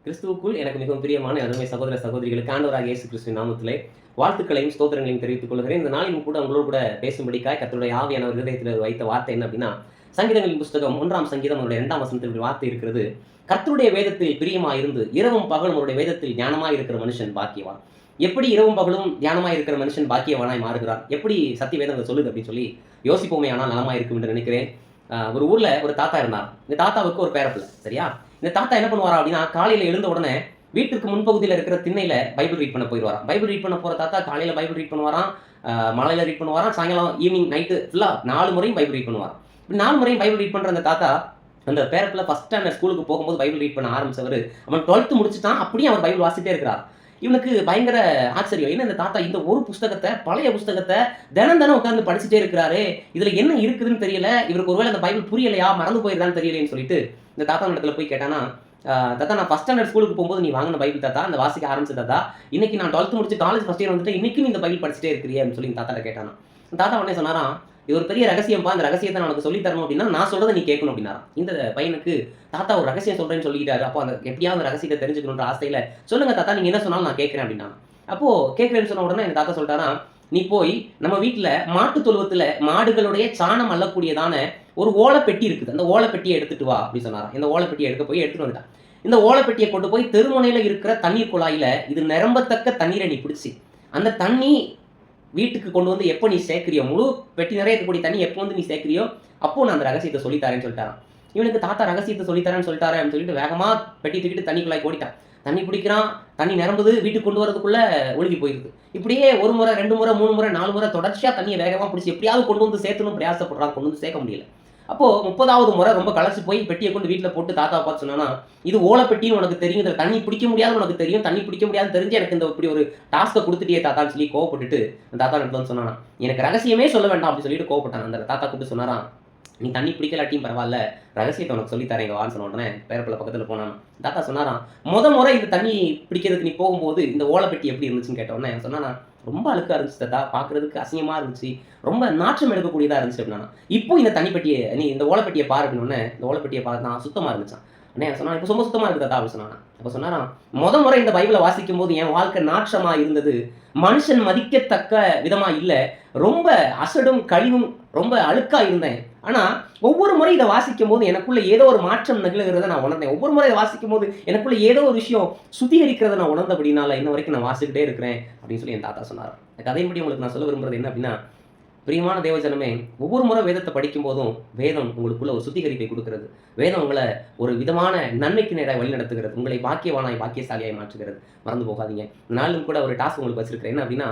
கிறிஸ்துவுக்குள் எனக்கு மிகவும் பிரியமான அருமை சகோதர சகோதரிகளுக்கு ஆண்டவராகிய இயேசு கிறிஸ்துவின் நாமத்திலே வாழ்த்துக்களையும் ஸ்தோத்திரங்களையும் தெரிவித்துக் கொள்கிறேன். இந்த நாளிலும் கூட உங்களோடு கூட பேசும்படிக்காய் கர்த்தருடைய ஆவியானவர் இருதயத்தில் வைத்த வார்த்தை என்ன அப்படின்னா, சங்கீதங்களின் புஸ்தகம் 1ஆம் சங்கீதம் 2ஆம் வசனத்தில் வார்த்தை இருக்கிறது. கர்த்தருடைய வேதத்தில் பிரியமாயிருந்து இரவும் பகலும் அவருடைய வேதத்தில் ஞானமாய் இருக்கிற மனுஷன் பாக்கியவான். எப்படி இரவும் பகலும் தியானமாய் இருக்கிற மனுஷன் பாக்கியவானாய் மாறுகிறார், எப்படி சத்திய வேதங்களை சொல்லுது அப்படின்னு சொல்லி யோசிப்போமே ஆனால் நலமாய் இருக்கும் என்று நினைக்கிறேன். ஒரு ஊர்ல ஒரு தாத்தா இருந்தார். இந்த தாத்தாவுக்கு ஒரு பேரப்பிள்ளை, சரியா? இந்த தாத்தா என்ன பண்ணுவாரா அப்படின்னா, காலையில எழுந்த உடனே வீட்டுக்கு முன்பகுதியில் இருக்கிற திண்ணையில பைபிள் ரீட் பண்ண போயிடுவாராம். பைபிள் ரீட் பண்ண போற தாத்தா காலையில பைபிள் ரீட் பண்ணுவாராம், மலையில ரீட் பண்ணுவாராம், சாயங்காலம் ஈவினிங் நைட்டு ஃபுல்லா 4 முறையும் பைபிள் ரீட் பண்ணுவாராம். 4 முறையும் பைபிள் ரீட் பண்ற அந்த தாத்தா அந்த பேரப்பிள்ளை ஃபர்ஸ்ட் ஸ்டாண்டர்ட் ஸ்கூலுக்கு போகும்போது பைபிள் ரீட் பண்ண ஆரம்பிச்சவர், அவன் 12th முடிச்சுட்டான், அப்படியே அவர் பைபிள் வாசிட்டே இருக்கிறார். இவனுக்கு பயங்கர ஆச்சரியம். என்ன இந்த தாத்தா இந்த ஒரு புஸ்தகத்தை, பழைய புஸ்தகத்தை தினம் உட்கார்ந்து படிச்சுட்டே இருக்கிறாரு, இதுல என்ன இருக்குதுன்னு தெரியல, இவருக்கு ஒருவேளை அந்த பைபிள் புரியலையா, மறந்து போயிருதான்னு தெரியலன்னு சொல்லிட்டு இந்த தாத்தா இடத்துல போய் கேட்டானா, தாத்தா நான் ஃபர்ஸ்ட் ஸ்டாண்டர்ட் ஸ்கூலுக்கு போகும்போது நீ வாங்கின பைபிள் தாத்தா, அந்த வாசிக்க ஆரம்பிச்ச தாத்தா, இன்னைக்கு நான் 12th முடிச்சு காலேஜ் ஃபர்ஸ்ட் இயர் வந்துட்டு இன்னைக்கு நீ இந்த பைபிள் படிச்சுட்டே இருக்கிறியே அப்படின்னு சொல்லி தாத்தா கேட்டானா. தாத்தா உடனே சொன்னாராம், இது ஒரு பெரிய ரகசியம்பா, இந்த ரகசியத்தை நான் உனக்கு சொல்லி தரணும் அப்படின்னா நான் சொல்றதை நீ கேட்கணும் அப்படின்னாராம். இந்த பையனுக்கு தாத்தா ஒரு ரகசியம் சொல்றேன்னு சொல்லிட்டாரு, அப்போ அந்த எப்படியாவது ரகசியத்தை தெரிஞ்சுக்கணுன்ற ஆசையில சொல்லுங்க தாத்தா, நீங்க என்ன சொன்னாலும் நான் கேட்கிறேன் அப்படின்னா. அப்போ கேட்கிறேன்னு சொன்ன உடனே எங்க தாத்தா சொல்லிட்டாராம், நீ போய் நம்ம வீட்டுல மாட்டு தொழுவத்துல மாடுகளுடைய சாணம் அள்ளக்கூடியதான ஒரு ஓலைப்பெட்டி இருக்குது, அந்த ஓலைப்பெட்டியை எடுத்துட்டு வா அப்படின்னு சொன்னாராம். இந்த ஓலைப்பெட்டியை எடுத்துட்டு வந்துட்டான். இந்த ஓலைப்பெட்டியை கொண்டு போய் தெருமுனையில இருக்கிற தண்ணீர் குழாயில இது நிரம்பத்தக்க தண்ணீரை நீ பிடிச்சி அந்த தண்ணி வீட்டுக்கு கொண்டு வந்து எப்போ நீ சேர்க்கிறியோ, முழு பெட்டி நிறைய இருக்கக்கூடிய தண்ணி எப்போ வந்து நீ சேர்க்கிறியோ அப்போ நான் அந்த ரகசியத்தை சொல்லித்தரேன்னு சொல்லிட்டாரான். இவனுக்கு தாத்தா ரகசியத்தை சொல்லித்தரேன்னு சொல்லிட்டாரு அப்படின்னு சொல்லிட்டு வேகமா பெட்டி தூக்கிட்டு தண்ணிக்குள்ளாய் ஓடிட்டான். தண்ணி பிடிக்கிறான், தண்ணி நிரம்புது, வீட்டுக்கு கொண்டு வரதுக்குள்ள ஒழுகி போயிருது. இப்படியே 1 முறை 2 முறை 3 முறை 4 முறை தொடர்ச்சியா தண்ணியை வேகமா பிடிச்சி எப்படியாவது கொண்டு வந்து சேர்த்தணும் பிரயாசப்படுறான், கொண்டு வந்து சேர்க்க முடியல. அப்போ 30வது முறை ரொம்ப களைச்சு போய் பெட்டியை கொண்டு வீட்டில் போட்டு தாத்தா பார்த்து சொன்னா, இது ஓலைப்பெட்டின்னு உனக்கு தெரியும், இதில் தண்ணி பிடிக்க முடியாது உனக்கு தெரியும், தண்ணி பிடிக்க முடியாது தெரிஞ்சு எனக்கு இந்த இப்படி ஒரு டாஸ்க்கை கொடுத்துட்டியே தாத்தான்னு சொல்லி கோவப்பட்டுட்டு அந்த தாத்தா இடத்துல வந்து சொன்னானா, எனக்கு ரகசியமே சொல்ல வேண்டாம் அப்படின்னு சொல்லிட்டு கோவப்பட்டான். அந்த தாத்தா கூப்பிட்டு சொன்னாராம், நீ தண்ணி பிடிக்கலாட்டியும் பரவாயில்ல, ரகசியத்தை உனக்கு சொல்லித்தரேன் எங்க வான்னு சொன்ன உடனே பேரப்பிள்ளை பக்கத்தில் போனான். தாத்தா சொன்னாராம், முறை இந்த தண்ணி பிடிக்கிறதுக்கு நீ போகும்போது இந்த ஓலைப்பெட்டி எப்படி இருந்துச்சுன்னு கேட்ட உடனே சொன்னானா, ரொம்ப அழுக்கா இருந்துச்சு தாத்தா, பார்க்கறதுக்கு அசிங்கமா இருந்துச்சு, ரொம்ப நாற்றம் எடுக்கக்கூடியதா இருந்துச்சு அப்படின்னா. இப்போ இந்த தண்ணிப்பெட்டியை நீ இந்த ஓலைப்பெட்டியை பாரு அப்படின்னு இந்த ஓலைப்பெட்டியை பார்த்தா சுத்தமா இருந்துச்சான். அண்ணே சொன்னா இப்போ ரொம்ப சுத்தமா இருக்கு தாத்தா அப்படின்னு சொன்னானா. அப்போ சொன்னாராம், முறை இந்த பைபிளை வாசிக்கும் போது என் வாழ்க்கை நாற்றமா இருந்தது, மனுஷன் மதிக்கத்தக்க விதமா இல்லை, ரொம்ப அசடும் கழிவும் ரொம்ப அழுக்கா இருந்தேன். ஆனா ஒவ்வொரு முறை இதை வாசிக்கும் போது எனக்குள்ள ஏதோ ஒரு மாற்றம் நிகழ்கிறத நான் உணர்ந்தேன். ஒவ்வொரு முறை இதை வாசிக்கும் போது எனக்குள்ள ஏதோ ஒரு விஷயம் சுத்திகரிக்கிறத நான் உணர்ந்த அப்படின்னால இன்ன வரைக்கும் நான் வாசிக்கிட்டே இருக்கிறேன் அப்படின்னு சொல்லி என் தாத்தா சொன்னார். கதையின்படி உங்களுக்கு நான் சொல்ல விரும்புறது என்ன அப்படின்னா, பிரியமான தேவஜனமே, ஒவ்வொரு முறை வேதத்தை படிக்கும் போதும் வேதம் உங்களுக்குள்ள ஒரு சுத்திகரிப்பை கொடுக்கிறது. வேதம் உங்களை ஒரு விதமான நன்மைக்கு நேராக வழி நடத்துகிறது, உங்களை பாக்கியவானாய் பாக்கியசாலியாய் மாற்றுகிறது. மறந்து போகாதீங்க. நாளும் கூட ஒரு டாஸ்க் உங்களுக்கு வச்சிருக்கிறேன். என்ன அப்படின்னா,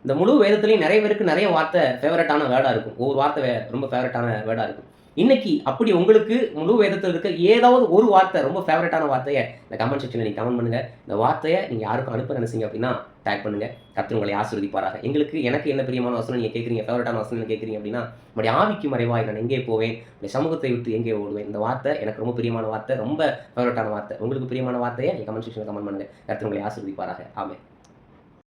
இந்த முழு வேதத்துலையும் நிறைய பேருக்கு நிறைய வார்த்தை ஃபேவரட்டான வேர்டாக இருக்கும், ஒவ்வொரு வார்த்தை ரொம்ப ஃபேவரட்டான வேர்டாக இருக்கும். இன்னைக்கு அப்படி உங்களுக்கு முழு வேதத்தில் இருக்க ஏதாவது ஒரு வார்த்தை ரொம்ப ஃபேவரட்டான வார்த்தையை இந்த கமெண்ட் செக்ஷனில் நீங்கள் கமெண்ட் பண்ணுங்க. இந்த வார்த்தையை நீங்கள் யாருக்கும் அனுப்ப நினைச்சீங்க அப்படின்னா டேக் பண்ணுங்க. கர்த்தர் உங்களை ஆசீர்வதிப்பாராக. எனக்கு என்ன பிரியமான வசனம் நீங்கள் கேட்குறீங்க, ஃபேவரட்டான வசனம் கேட்குறீங்க அப்படின்னா, நம்முடைய ஆவிக்கு மறைவாய் நான் எங்கே போவேன், உடைய சமூகத்தை விட்டு எங்கே ஓடுவேன். இந்த வார்த்தை எனக்கு ரொம்ப பிரியமான வார்த்தை, ரொம்ப ஃபேவரட்டான வார்த்தை. உங்களுக்கு பிரியமான வார்த்தையை நீங்கள் கமெண்ட் செக்ஷனில் கமெண்ட் பண்ணுங்க. கர்த்தர் உங்களை ஆசீர்வதிப்பாராக. ஆமென்.